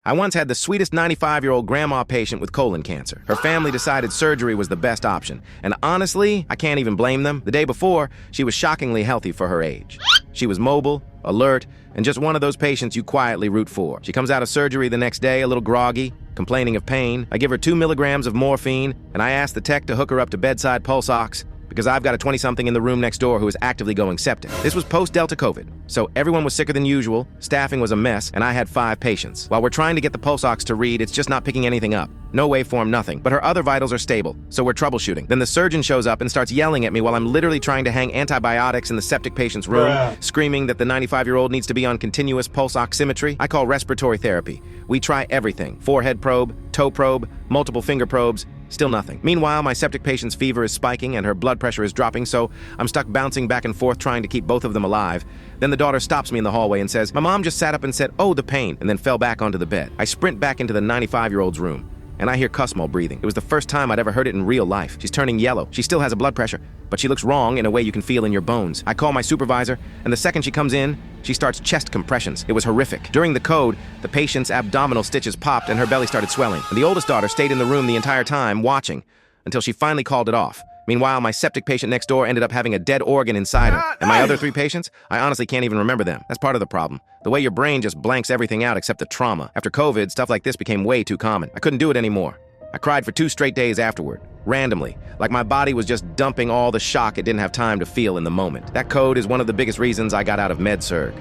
I once had the sweetest 95-year-old grandma patient with colon cancer. Her family decided surgery was the best option. And honestly, I can't even blame them. The day before, she was shockingly healthy for her age. She was mobile, alert, and just one of those patients you quietly root for. She comes out of surgery the next day, a little groggy, complaining of pain. I give her 2 milligrams of morphine, and I ask the tech to hook her up to bedside pulse ox, because I've got a 20-something in the room next door who is actively going septic. This was post-Delta COVID, so everyone was sicker than usual, staffing was a mess, and I had 5 patients. While we're trying to get the pulse ox to read, it's just not picking anything up. No waveform, nothing. But her other vitals are stable, so we're troubleshooting. Then the surgeon shows up and starts yelling at me while I'm literally trying to hang antibiotics in the septic patient's room, screaming that the 95-year-old needs to be on continuous pulse oximetry. I call respiratory therapy. We try everything: forehead probe, toe probe, multiple finger probes. Still nothing. Meanwhile, my septic patient's fever is spiking and her blood pressure is dropping, so I'm stuck bouncing back and forth trying to keep both of them alive. Then the daughter stops me in the hallway and says, "My mom just sat up and said, 'Oh, the pain,' and then fell back onto the bed." I sprint back into the 95-year-old's room, and I hear Cusmo breathing. It was the first time I'd ever heard it in real life. She's turning yellow. She still has a blood pressure, but she looks wrong in a way you can feel in your bones. I call my supervisor, and the second she comes in, she starts chest compressions. It was horrific. During the code, the patient's abdominal stitches popped and her belly started swelling. And the oldest daughter stayed in the room the entire time, watching, until she finally called it off. Meanwhile, my septic patient next door ended up having a dead organ inside her. And my other 3 patients, I honestly can't even remember them. That's part of the problem. The way your brain just blanks everything out except the trauma. After COVID, stuff like this became way too common. I couldn't do it anymore. I cried for 2 straight days afterward, randomly, like my body was just dumping all the shock it didn't have time to feel in the moment. That code is one of the biggest reasons I got out of med-surg.